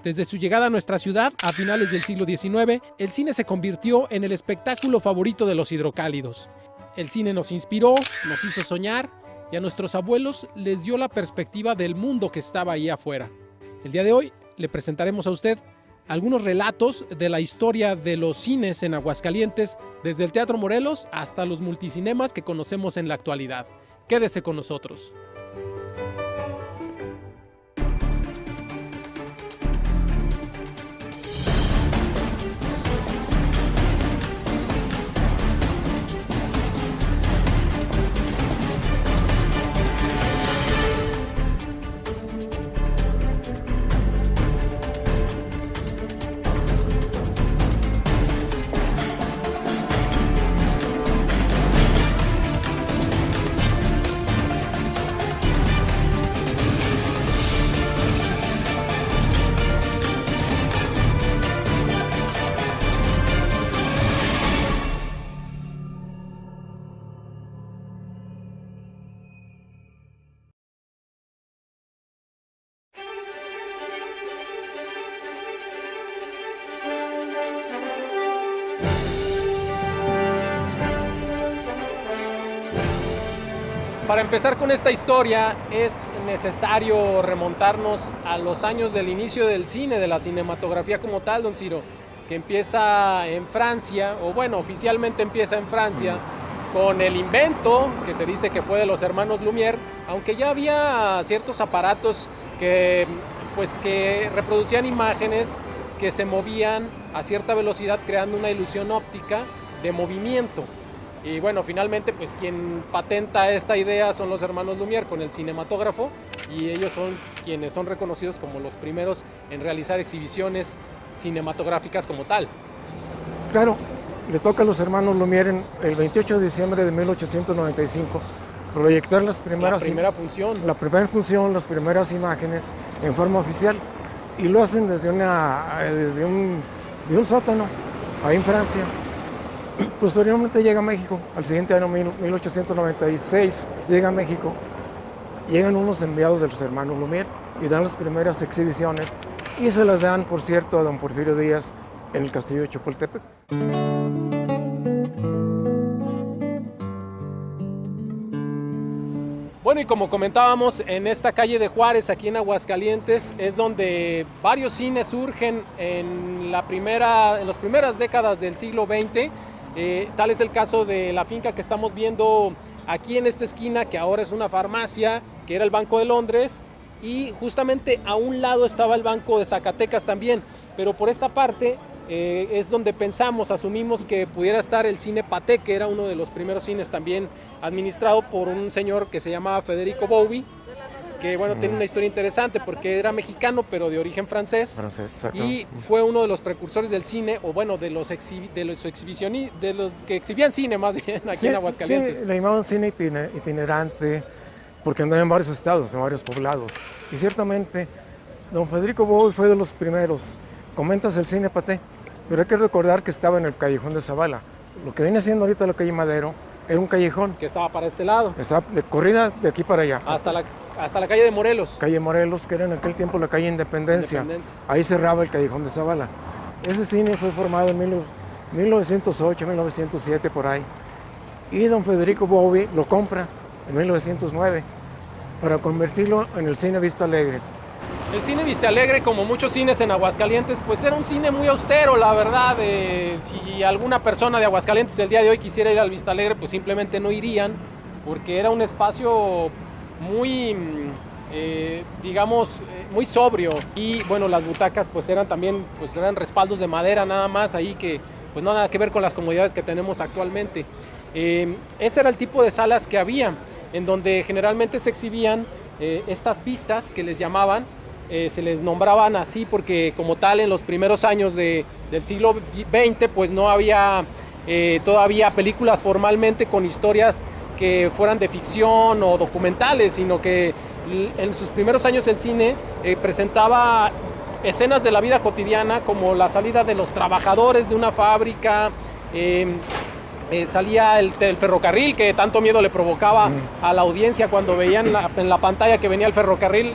Desde su llegada a nuestra ciudad a finales del siglo XIX, el cine se convirtió en el espectáculo favorito de los hidrocálidos. El cine nos inspiró, nos hizo soñar y a nuestros abuelos les dio la perspectiva del mundo que estaba ahí afuera. El día de hoy le presentaremos a usted algunos relatos de la historia de los cines en Aguascalientes, desde el Teatro Morelos hasta los multicinemas que conocemos en la actualidad. Quédese con nosotros. Para empezar con esta historia es necesario remontarnos a los años del inicio del cine, de la cinematografía como tal, don Ciro, que empieza en Francia, o bueno, oficialmente empieza en Francia, con el invento, que se dice que fue de los hermanos Lumière, aunque ya había ciertos aparatos que reproducían imágenes que se movían a cierta velocidad, creando una ilusión óptica de movimiento. Y bueno, finalmente pues quien patenta esta idea son los hermanos Lumière con el cinematógrafo, y ellos son quienes son reconocidos como los primeros en realizar exhibiciones cinematográficas como tal. Claro, le toca a los hermanos Lumière el 28 de diciembre de 1895 proyectar la primera función, las primeras imágenes en forma oficial, y lo hacen desde un sótano ahí en Francia. Posteriormente llega a México, al siguiente año 1896 llega a México, llegan unos enviados de los hermanos Lumière y dan las primeras exhibiciones, y se las dan, por cierto, a don Porfirio Díaz en el castillo de Chapultepec. Bueno, y como comentábamos, en esta calle de Juárez, aquí en Aguascalientes, es donde varios cines surgen en las primeras décadas del siglo XX. Tal es el caso de la finca que estamos viendo aquí en esta esquina, que ahora es una farmacia, que era el Banco de Londres, y justamente a un lado estaba el Banco de Zacatecas también, pero por esta parte es donde asumimos que pudiera estar el Cine Pathé, que era uno de los primeros cines también administrado por un señor que se llamaba Federico Bouvi, que bueno, tiene una historia interesante porque era mexicano pero de origen francés, y fue uno de los precursores del cine, o bueno, de los que exhibían cine más bien aquí en Aguascalientes. Sí, le llamaban cine itinerante porque andaba en varios estados, en varios poblados, y ciertamente don Federico Bouvi fue de los primeros. Comentas el Cine Pathé, pero hay que recordar que estaba en el callejón de Zavala. Lo que viene siendo ahorita la calle Madero era un callejón que estaba para este lado, estaba de corrida de aquí para allá hasta la calle de Morelos. Calle Morelos, que era en aquel tiempo la calle Independencia. Ahí cerraba el callejón de Zavala. Ese cine fue formado en 1908, 1907, por ahí. Y don Federico Bouvi lo compra en 1909 para convertirlo en el Cine Vista Alegre. El Cine Vista Alegre, como muchos cines en Aguascalientes, pues era un cine muy austero, la verdad. Si alguna persona de Aguascalientes el día de hoy quisiera ir al Vista Alegre, pues simplemente no irían, porque era un espacio muy, muy sobrio. Y bueno, las butacas pues eran respaldos de madera nada más, ahí que pues no nada que ver con las comodidades que tenemos actualmente. Ese era el tipo de salas que había, en donde generalmente se exhibían estas vistas que les llamaban. Se les nombraban así porque como tal en los primeros años del siglo XX pues no había todavía películas formalmente con historias que fueran de ficción o documentales, sino que en sus primeros años el cine presentaba escenas de la vida cotidiana, como la salida de los trabajadores de una fábrica, salía el ferrocarril, que tanto miedo le provocaba a la audiencia cuando veían en la pantalla que venía el ferrocarril.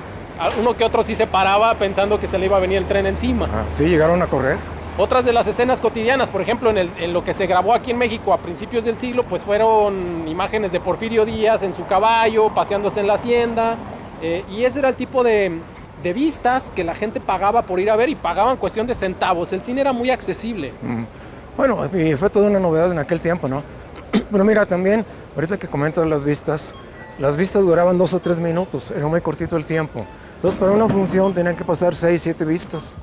Uno que otro sí se paraba pensando que se le iba a venir el tren encima. Sí, llegaron a correr. Otras de las escenas cotidianas, por ejemplo, en lo que se grabó aquí en México a principios del siglo, pues fueron imágenes de Porfirio Díaz en su caballo, paseándose en la hacienda, y ese era el tipo de vistas que la gente pagaba por ir a ver, y pagaban cuestión de centavos. El cine era muy accesible. Bueno, y fue toda una novedad en aquel tiempo, ¿no? Pero mira, también, ahorita que comentas las vistas duraban 2 o 3 minutos, era muy cortito el tiempo. Entonces, para una función tenían que pasar 6, 7 vistas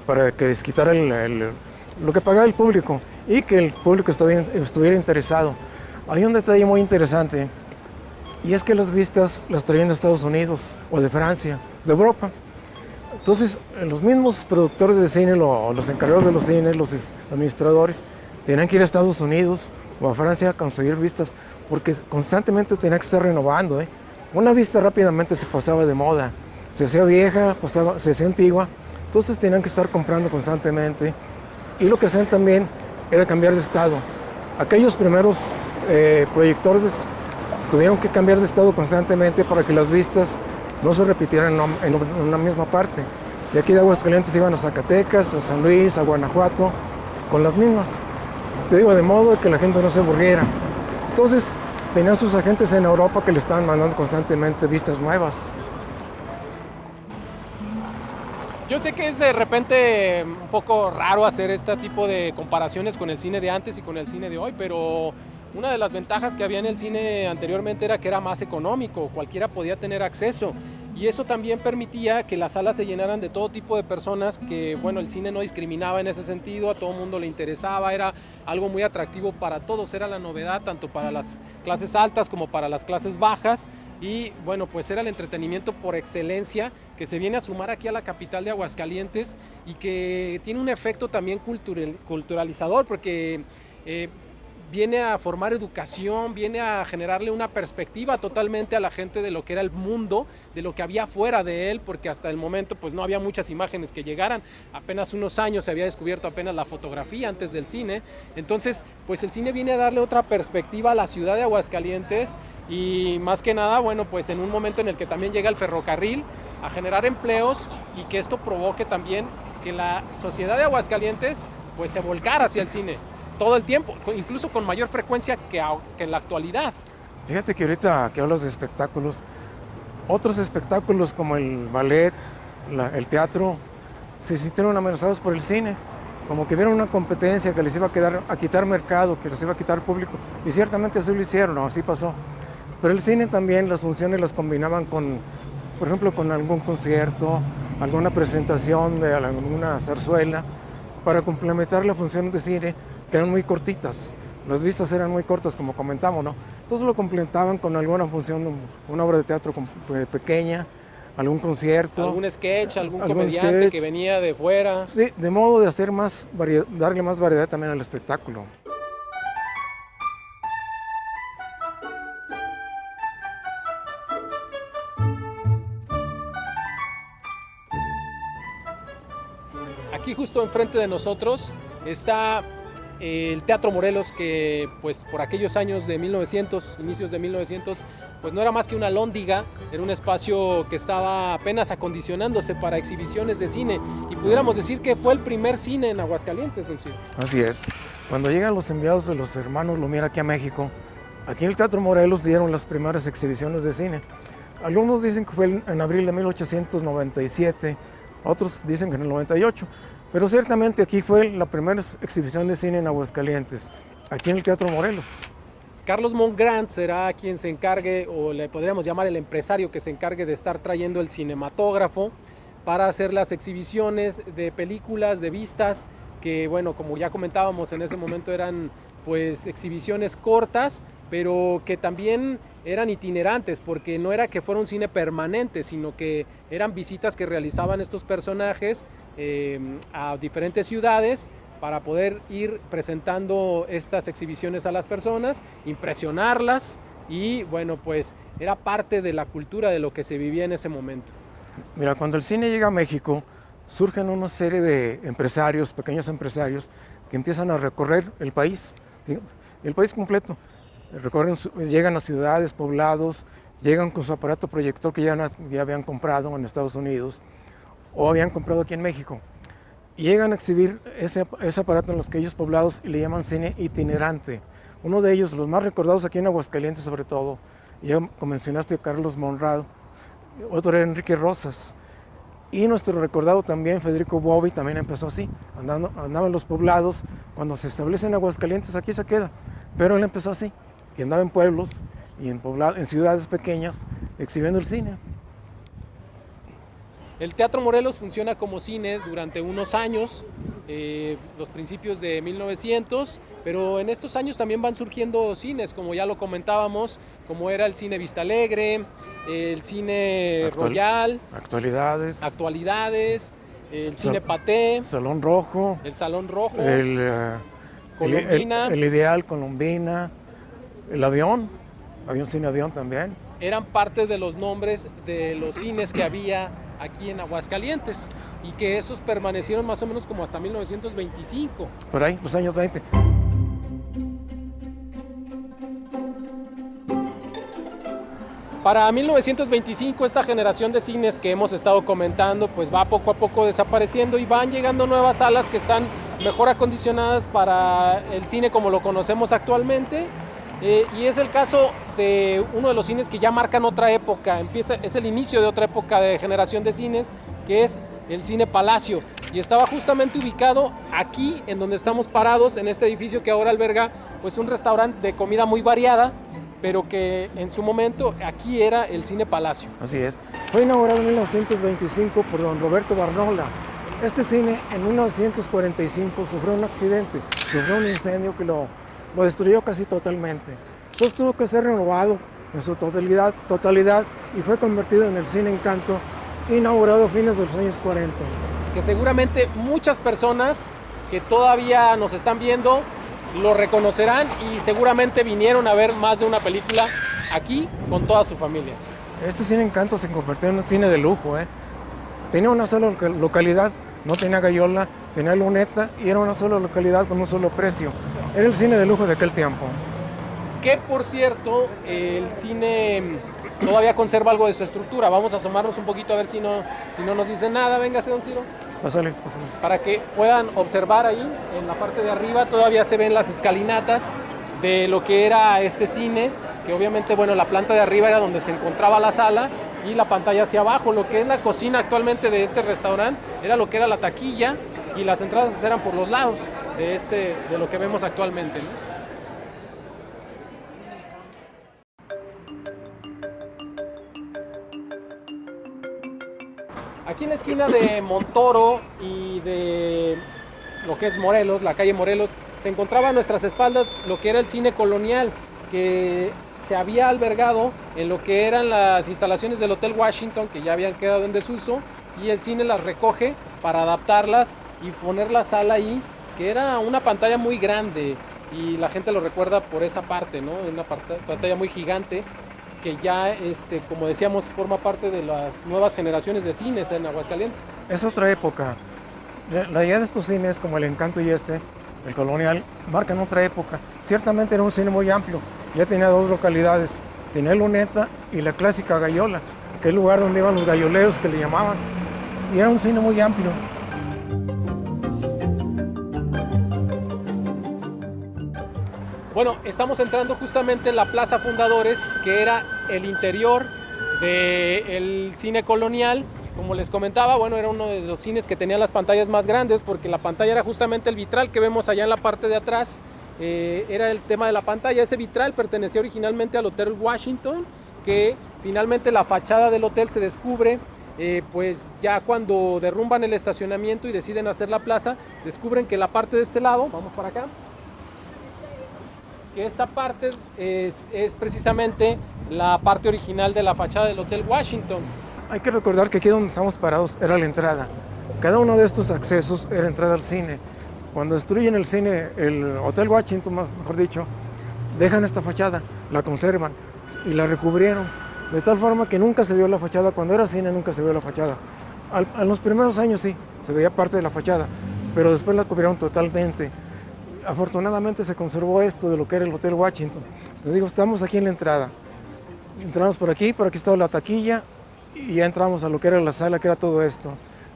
para que desquitara lo que pagaba el público y que el público estuviera interesado. Hay un detalle muy interesante, y es que las vistas las traían de Estados Unidos o de Francia, de Europa. Entonces, los mismos productores de cine, los encargados de los cines, los administradores, tenían que ir a Estados Unidos o a Francia a conseguir vistas, porque constantemente tenían que estar renovando. Una vista rápidamente se pasaba de moda, se hacía vieja, se hacía antigua, entonces tenían que estar comprando constantemente. Y lo que hacían también era cambiar de estado. Aquellos primeros proyectores tuvieron que cambiar de estado constantemente para que las vistas no se repitieran en una misma parte. De aquí de Aguascalientes iban a Zacatecas, a San Luis, a Guanajuato, con las mismas. Te digo, de modo que la gente no se aburriera. Entonces, tenían sus agentes en Europa que le estaban mandando constantemente vistas nuevas. Yo sé que es de repente un poco raro hacer este tipo de comparaciones con el cine de antes y con el cine de hoy, pero una de las ventajas que había en el cine anteriormente era que era más económico, cualquiera podía tener acceso, y eso también permitía que las salas se llenaran de todo tipo de personas, que bueno, el cine no discriminaba en ese sentido, a todo el mundo le interesaba, era algo muy atractivo para todos, era la novedad tanto para las clases altas como para las clases bajas. Y bueno, pues era el entretenimiento por excelencia que se viene a sumar aquí a la capital de Aguascalientes, y que tiene un efecto también culturalizador, porque viene a formar educación, viene a generarle una perspectiva totalmente a la gente de lo que era el mundo, de lo que había fuera de él, porque hasta el momento pues no había muchas imágenes que llegaran. Apenas unos años se había descubierto apenas la fotografía antes del cine. Entonces pues el cine viene a darle otra perspectiva a la ciudad de Aguascalientes, y más que nada, bueno, pues en un momento en el que también llega el ferrocarril a generar empleos, y que esto provoque también que la sociedad de Aguascalientes pues se volcara hacia el cine todo el tiempo, incluso con mayor frecuencia que en la actualidad. Fíjate que ahorita que hablas de espectáculos, otros espectáculos como el ballet, el teatro, se sintieron amenazados por el cine, como que vieron una competencia que les iba a quitar mercado, que les iba a quitar público, y ciertamente así lo hicieron, ¿no? Así pasó. Pero el cine también, las funciones las combinaban con, por ejemplo, con algún concierto, alguna presentación de alguna zarzuela, para complementar la función de cine, que eran muy cortitas. Las vistas eran muy cortas, como comentamos, ¿no? Entonces lo complementaban con alguna función, una obra de teatro pequeña, algún concierto. Algún sketch, algún comediante que venía de fuera. Sí, de modo de hacer darle más variedad también al espectáculo. Aquí justo enfrente de nosotros está el Teatro Morelos, que pues por aquellos años de 1900, inicios de 1900, pues no era más que una lóndiga, era un espacio que estaba apenas acondicionándose para exhibiciones de cine, y pudiéramos decir que fue el primer cine en Aguascalientes, don Ciro. Así es. Cuando llegan los enviados de los hermanos Lumière aquí a México, aquí en el Teatro Morelos dieron las primeras exhibiciones de cine. Algunos dicen que fue en abril de 1897, otros dicen que en el 98, pero ciertamente aquí fue la primera exhibición de cine en Aguascalientes, aquí en el Teatro Morelos. Carlos Mongrand será quien se encargue, o le podríamos llamar el empresario que se encargue de estar trayendo el cinematógrafo para hacer las exhibiciones de películas, de vistas, que bueno, como ya comentábamos, en ese momento eran pues exhibiciones cortas, pero que también eran itinerantes, porque no era que fuera un cine permanente, sino que eran visitas que realizaban estos personajes a diferentes ciudades para poder ir presentando estas exhibiciones a las personas, impresionarlas, y bueno, pues era parte de la cultura de lo que se vivía en ese momento. Mira, cuando el cine llega a México, surgen una serie de empresarios, pequeños empresarios, que empiezan a recorrer el país completo. Llegan a ciudades, poblados, llegan con su aparato proyector que ya habían comprado en Estados Unidos o habían comprado aquí en México. Y llegan a exhibir ese aparato en los aquellos poblados y le llaman cine itinerante. Uno de ellos, los más recordados aquí en Aguascalientes sobre todo, ya mencionaste a Carlos Monrado, otro era Enrique Rosas. Y nuestro recordado también, Federico Bobbi, también empezó así, andaba en los poblados. Cuando se establece en Aguascalientes, aquí se queda. Pero él empezó así, que andaba en pueblos y en ciudades pequeñas, exhibiendo el cine. El Teatro Morelos funciona como cine durante unos años, los principios de 1900, pero en estos años también van surgiendo cines, como ya lo comentábamos, como era el cine Vista Alegre, el cine Royal, Actualidades, el cine Paté, Salón Rojo, el Salón Rojo, Colombina, el Ideal, Colombina, el Avión, había un cine Avión también. Eran parte de los nombres de los cines que había aquí en Aguascalientes y que esos permanecieron más o menos como hasta 1925. Por ahí, los años 20. Para 1925 esta generación de cines que hemos estado comentando pues va poco a poco desapareciendo y van llegando nuevas salas que están mejor acondicionadas para el cine como lo conocemos actualmente. Y es el caso de uno de los cines que ya marcan otra época, es el inicio de otra época de generación de cines, que es el Cine Palacio. Y estaba justamente ubicado aquí, en donde estamos parados, en este edificio que ahora alberga pues un restaurante de comida muy variada, pero que en su momento aquí era el Cine Palacio. Así es. Fue inaugurado en 1925 por don Roberto Barnola. Este cine en 1945 sufrió un accidente, sufrió un incendio que lo destruyó casi totalmente. Entonces tuvo que ser renovado en su totalidad y fue convertido en el Cine Encanto, inaugurado a fines de los años 40. Que seguramente muchas personas que todavía nos están viendo lo reconocerán y seguramente vinieron a ver más de una película aquí con toda su familia. Este Cine Encanto se convirtió en un cine de lujo. Tenía una sola localidad, no tenía gallola, tenía luneta y era una sola localidad con un solo precio. Era el cine de lujo de aquel tiempo. Que por cierto, el cine todavía conserva algo de su estructura. Vamos a asomarnos un poquito a ver si no nos dicen nada. Véngase, don Ciro. Pásale. Para que puedan observar ahí, en la parte de arriba, todavía se ven las escalinatas de lo que era este cine, que obviamente, bueno, la planta de arriba era donde se encontraba la sala y la pantalla hacia abajo. Lo que es la cocina actualmente de este restaurante era lo que era la taquilla y las entradas eran por los lados de lo que vemos actualmente, ¿no? Aquí en la esquina de Montoro y de lo que es Morelos, la calle Morelos, se encontraba a nuestras espaldas lo que era el cine colonial, que se había albergado en lo que eran las instalaciones del Hotel Washington, que ya habían quedado en desuso, y el cine las recoge para adaptarlas y poner la sala ahí, que era una pantalla muy grande, y la gente lo recuerda por esa parte, ¿no? Una pantalla muy gigante, que ya, como decíamos, forma parte de las nuevas generaciones de cines en Aguascalientes. Es otra época. La idea de estos cines, como el Encanto y el Colonial, marcan otra época. Ciertamente era un cine muy amplio, ya tenía dos localidades, tenía luneta y la clásica gallola, aquel lugar donde iban los galloleros que le llamaban, y era un cine muy amplio. Bueno, estamos entrando justamente en la Plaza Fundadores, que era el interior del cine colonial. Como les comentaba, bueno, era uno de los cines que tenía las pantallas más grandes, porque la pantalla era justamente el vitral que vemos allá en la parte de atrás. Era el tema de la pantalla. Ese vitral pertenecía originalmente al Hotel Washington, que finalmente la fachada del hotel se descubre, pues ya cuando derrumban el estacionamiento y deciden hacer la plaza, descubren que la parte de este lado, vamos para acá, que esta parte es precisamente la parte original de la fachada del Hotel Washington. Hay que recordar que aquí donde estamos parados era la entrada. Cada uno de estos accesos era entrada al cine. Cuando destruyen el cine, el Hotel Washington, mejor dicho, dejan esta fachada, la conservan y la recubrieron. De tal forma que nunca se vio la fachada. Cuando era cine nunca se vio la fachada. En los primeros años sí, se veía parte de la fachada, pero después la cubrieron totalmente. Afortunadamente se conservó esto de lo que era el Hotel Washington. Te digo, estamos aquí en la entrada. Entramos por aquí estaba la taquilla y ya entramos a lo que era la sala, que era todo esto.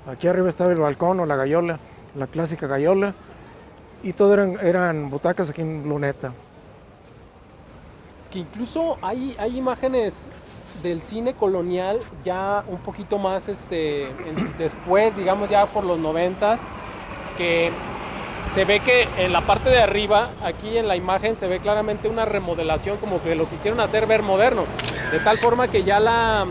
Aquí arriba estaba el balcón o la gallola, la clásica gallola, y todo eran butacas aquí en luneta. Que incluso hay imágenes del cine colonial ya un poquito más después, digamos ya por los 90s, que se ve que en la parte de arriba, aquí en la imagen, se ve claramente una remodelación, como que lo quisieron hacer ver moderno, de tal forma que ya la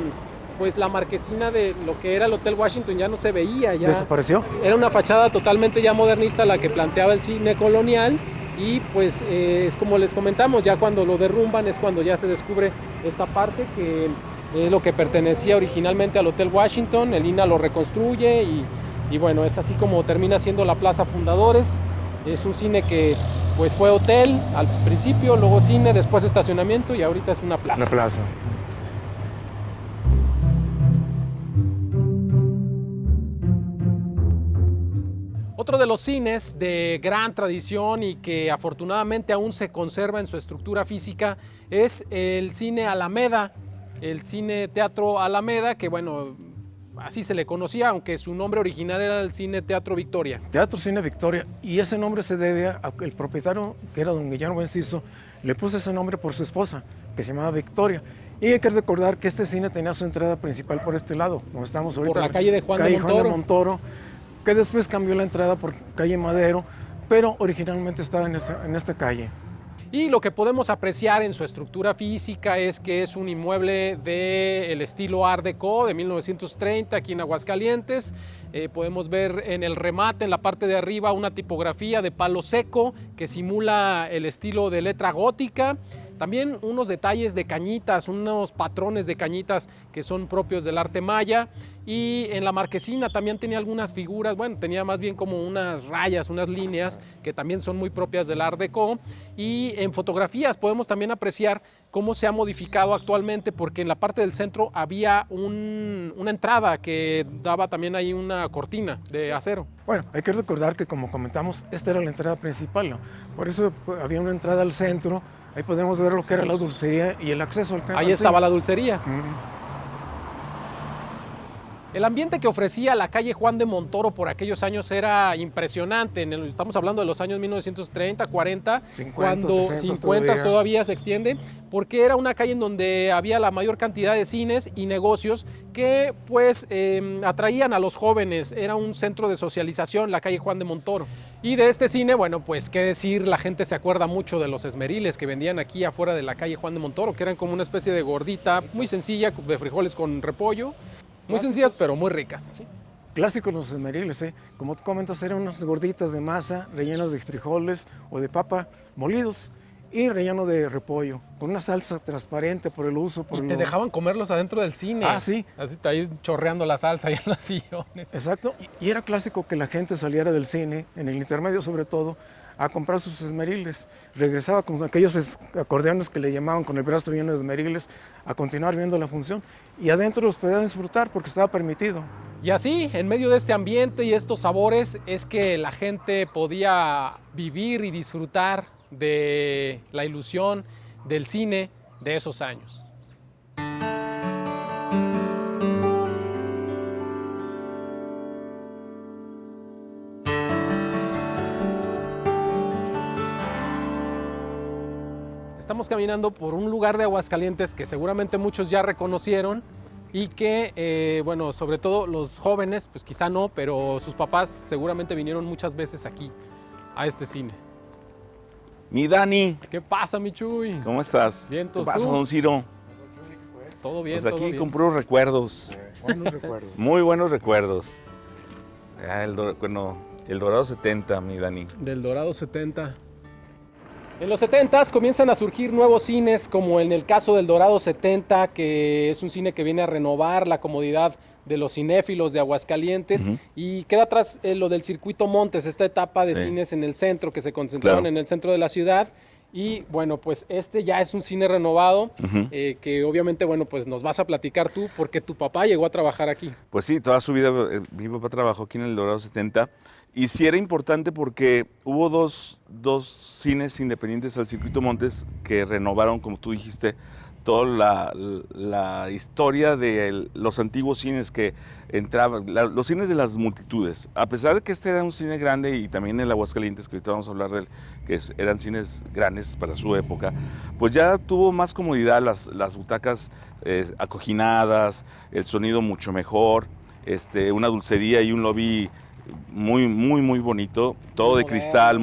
marquesina de lo que era el Hotel Washington ya no se veía. Ya desapareció. Era una fachada totalmente ya modernista la que planteaba el cine colonial, y pues es como les comentamos, ya cuando lo derrumban es cuando ya se descubre esta parte que es lo que pertenecía originalmente al Hotel Washington. El INAH lo reconstruye y bueno, es así como termina siendo la Plaza Fundadores. Es un cine que pues fue hotel al principio, luego cine, después estacionamiento y ahorita es una plaza. Una plaza. Otro de los cines de gran tradición y que afortunadamente aún se conserva en su estructura física es el Cine Alameda, el Cine Teatro Alameda, que bueno, así se le conocía, aunque su nombre original era el Cine Teatro Victoria. Teatro Cine Victoria, y ese nombre se debe a que el propietario, que era don Guillermo Enciso, le puso ese nombre por su esposa, que se llamaba Victoria. Y hay que recordar que este cine tenía su entrada principal por este lado, donde estamos ahorita. Por la calle de Juan de Montoro, que después cambió la entrada por calle Madero, pero originalmente estaba en esta calle. Y lo que podemos apreciar en su estructura física es que es un inmueble del estilo Art Deco de 1930 aquí en Aguascalientes. Podemos ver en el remate, en la parte de arriba, una tipografía de palo seco que simula el estilo de letra gótica. También unos detalles de cañitas, unos patrones de cañitas que son propios del arte maya. Y en la marquesina también tenía algunas figuras, bueno, tenía más bien como unas rayas, unas líneas que también son muy propias del Art Deco. Y en fotografías podemos también apreciar cómo se ha modificado actualmente, porque en la parte del centro había una entrada que daba también ahí una cortina de acero. Bueno, hay que recordar que, como comentamos, esta era la entrada principal, ¿no? Por eso había una entrada al centro. Ahí podemos ver lo que era la dulcería y el acceso al templo. Ahí estaba la dulcería. El ambiente que ofrecía la calle Juan de Montoro por aquellos años era impresionante. Estamos hablando de los años 1930, 40, 50, cuando 60 50 todavía se extiende, porque era una calle en donde había la mayor cantidad de cines y negocios que pues atraían a los jóvenes. Era un centro de socialización, la calle Juan de Montoro. Y de este cine, bueno, pues qué decir, la gente se acuerda mucho de los esmeriles que vendían aquí afuera de la calle Juan de Montoro, que eran como una especie de gordita muy sencilla, de frijoles con repollo. Muy sencillas, pero muy ricas. Sí. Clásicos los esmeriles, ¿eh? Como tú comentas, eran unas gorditas de masa rellenas de frijoles o de papa molidos y relleno de repollo, con una salsa transparente por el uso. Y te dejaban comerlos adentro del cine. Ah, sí. Así ahí chorreando la salsa ahí en los sillones. Exacto. Y era clásico que la gente saliera del cine, en el intermedio sobre todo, a comprar sus esmeriles. Regresaba con aquellos acordeones que le llamaban, con el brazo lleno de esmeriles, a continuar viendo la función. Y adentro los podía disfrutar porque estaba permitido. Y así, en medio de este ambiente y estos sabores, es que la gente podía vivir y disfrutar de la ilusión del cine de esos años. Estamos caminando por un lugar de Aguascalientes que seguramente muchos ya reconocieron y que, bueno, sobre todo los jóvenes, pues quizá no, pero sus papás seguramente vinieron muchas veces aquí, a este cine. Mi Dani. ¿Qué pasa, mi Chuy? ¿Cómo estás? Bien, ¿Qué pasa, don Ciro? Todo bien, pues aquí todo bien. con puros recuerdos. Buenos recuerdos. Muy buenos recuerdos. El Dorado 70, mi Dani. Del Dorado 70. En los 70s comienzan a surgir nuevos cines, como en el caso del Dorado 70, que es un cine que viene a renovar la comodidad de los cinéfilos de Aguascalientes, y queda atrás lo del Circuito Montes, esta etapa de cines en el centro que se concentraron en el centro de la ciudad. Y bueno, pues este ya es un cine renovado, que obviamente, bueno, pues nos vas a platicar tú, porque tu papá llegó a trabajar aquí. Pues sí, toda su vida mi papá trabajó aquí en el Dorado 70. Y sí era importante porque hubo dos cines independientes al Circuito Montes que renovaron, como tú dijiste, toda la historia de los antiguos cines que entraban, los cines de las multitudes. A pesar de que este era un cine grande y también el Aguascalientes, que ahorita vamos a hablar de él, que eran cines grandes para su época, pues ya tuvo más comodidad, las butacas acoginadas, el sonido mucho mejor, una dulcería y un lobby muy bonito, todo muy de cristal,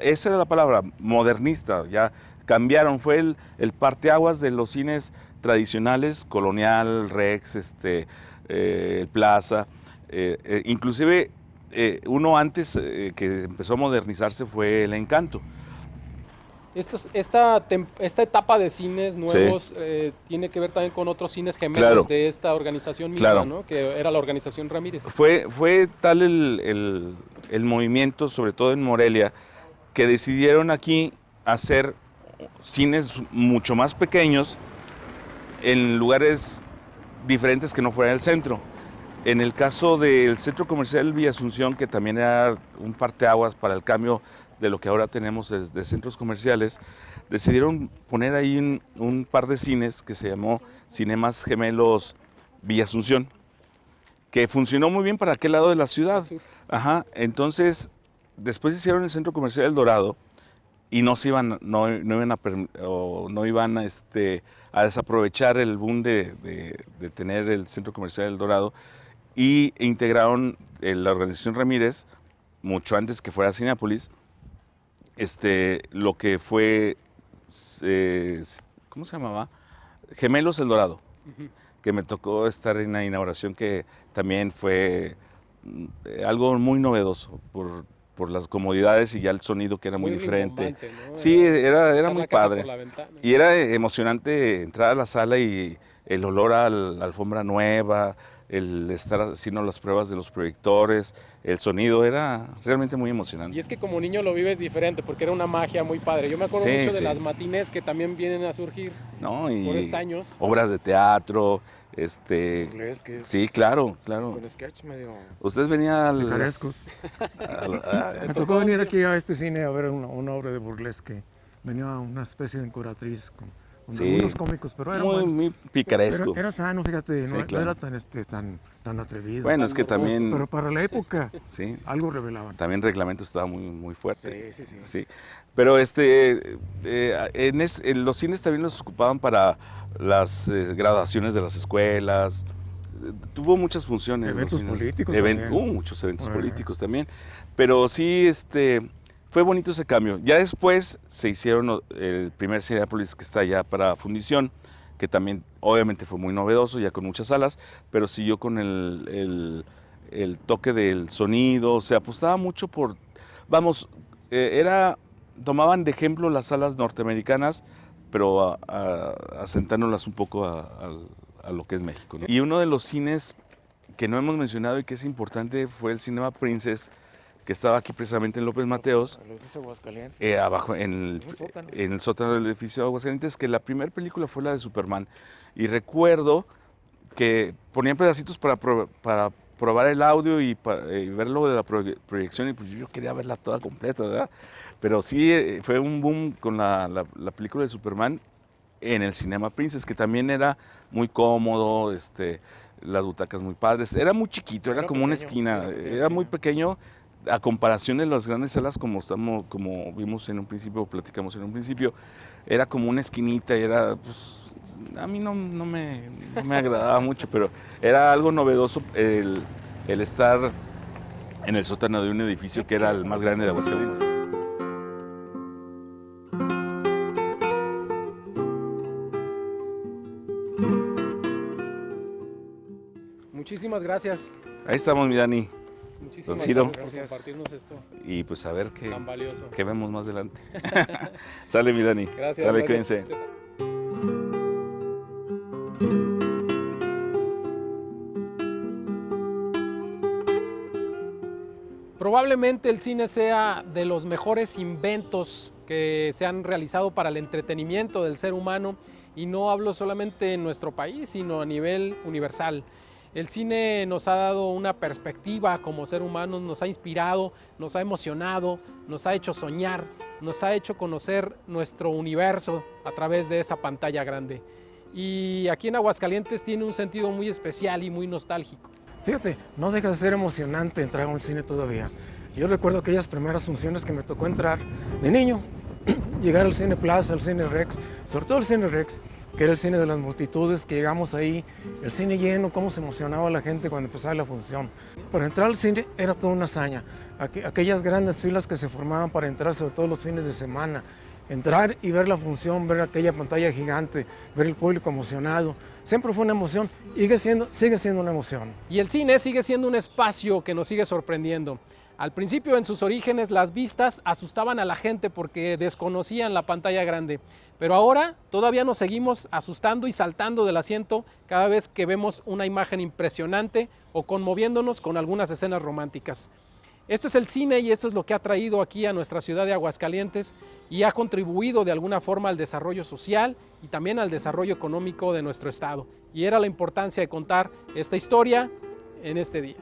esa era la palabra, modernista. Ya cambiaron, fue el parteaguas de los cines tradicionales, Colonial, Rex, el Plaza, inclusive uno antes que empezó a modernizarse fue el Encanto. Esta etapa de cines nuevos tiene que ver también con otros cines gemelos de esta organización misma, ¿no? Que era la organización Ramírez. Fue tal el movimiento, sobre todo en Morelia, que decidieron aquí hacer cines mucho más pequeños en lugares diferentes que no fuera el centro. En el caso del Centro Comercial Villa Asunción, que también era un parteaguas para el cambio de lo que ahora tenemos de centros comerciales, decidieron poner ahí un par de cines que se llamó Cinemas Gemelos Villa Asunción, que funcionó muy bien para aquel lado de la ciudad. Ajá, entonces, después hicieron el Centro Comercial El Dorado y no iban a desaprovechar el boom de tener el Centro Comercial El Dorado, y integraron la organización Ramírez, mucho antes que fuera Cinépolis, lo que fue, ¿cómo se llamaba? Gemelos El Dorado, que me tocó estar en la inauguración, que también fue algo muy novedoso por las comodidades y ya el sonido que era muy diferente. ¿No? Sí, era muy padre. Y era emocionante entrar a la sala y el olor a la alfombra nueva, el estar haciendo las pruebas de los proyectores, el sonido, era realmente muy emocionante. Y es que como niño lo vives diferente, porque era una magia muy padre. Yo me acuerdo mucho de las matines que también vienen a surgir por esos años. Obras de teatro, burlesques. Sí, claro. Con sketch medio... Usted venía al... Me tocó venir aquí a este cine a ver una obra de burlesque. Venía una especie de encoratriz con unos cómicos, pero era muy picaresco. Era sano, fíjate, no era tan atrevido. Bueno, es que también... Pero para la época, algo revelaban. También el reglamento estaba muy fuerte. Sí. Pero los cines también los ocupaban para las graduaciones de las escuelas. Tuvo muchas funciones. Eventos políticos también. Muchos eventos políticos también. Pero sí, fue bonito ese cambio. Ya después se hicieron el primer Cinépolis, que está ya para fundición, que también obviamente fue muy novedoso, ya con muchas salas, pero siguió con el toque del sonido. O sea, apostaba mucho por... tomaban de ejemplo las salas norteamericanas, pero asentándolas un poco a lo que es México, ¿no? Y uno de los cines que no hemos mencionado y que es importante fue el Cinema Princess, que estaba aquí precisamente en López Mateos, el edificio Aguascalientes, abajo en el sótano del edificio Aguascalientes, que la primera película fue la de Superman. Y recuerdo que ponían pedacitos para probar el audio y verlo de la proyección, y pues yo quería verla toda completa, ¿verdad? Pero sí, fue un boom con la película de Superman en el Cinema Princess, que también era muy cómodo, las butacas muy padres. Era muy chiquito, era como pequeño, una esquina, era muy pequeño a comparación de las grandes salas como vimos en un principio, platicamos en un principio. Era como una esquinita y era, pues, a mí no me agradaba mucho, pero era algo novedoso el estar en el sótano de un edificio que era el más grande de Aguascalientes. Muchísimas gracias. Ahí estamos, mi Dani. Muchísimas gracias por compartirnos esto. Y pues a ver tan valioso. qué vemos más adelante. Sale, mi Dani. Gracias. Sale, cuídense. Probablemente el cine sea de los mejores inventos que se han realizado para el entretenimiento del ser humano, y no hablo solamente en nuestro país, sino a nivel universal. El cine nos ha dado una perspectiva como ser humanos, nos ha inspirado, nos ha emocionado, nos ha hecho soñar, nos ha hecho conocer nuestro universo a través de esa pantalla grande. Y aquí en Aguascalientes tiene un sentido muy especial y muy nostálgico. Fíjate, no deja de ser emocionante entrar a un cine todavía. Yo recuerdo aquellas primeras funciones que me tocó entrar de niño, llegar al Cine Plaza, al Cine Rex, sobre todo el Cine Rex, que era el cine de las multitudes, que llegamos ahí, el cine lleno, cómo se emocionaba la gente cuando empezaba la función. Para entrar al cine era toda una hazaña, aquellas grandes filas que se formaban para entrar, sobre todo los fines de semana. Entrar y ver la función, ver aquella pantalla gigante, ver el público emocionado, siempre fue una emoción y sigue siendo una emoción. Y el cine sigue siendo un espacio que nos sigue sorprendiendo. Al principio, en sus orígenes, las vistas asustaban a la gente porque desconocían la pantalla grande. Pero ahora todavía nos seguimos asustando y saltando del asiento cada vez que vemos una imagen impresionante o conmoviéndonos con algunas escenas románticas. Esto es el cine y esto es lo que ha traído aquí a nuestra ciudad de Aguascalientes y ha contribuido de alguna forma al desarrollo social y también al desarrollo económico de nuestro estado. Y era la importancia de contar esta historia en este día.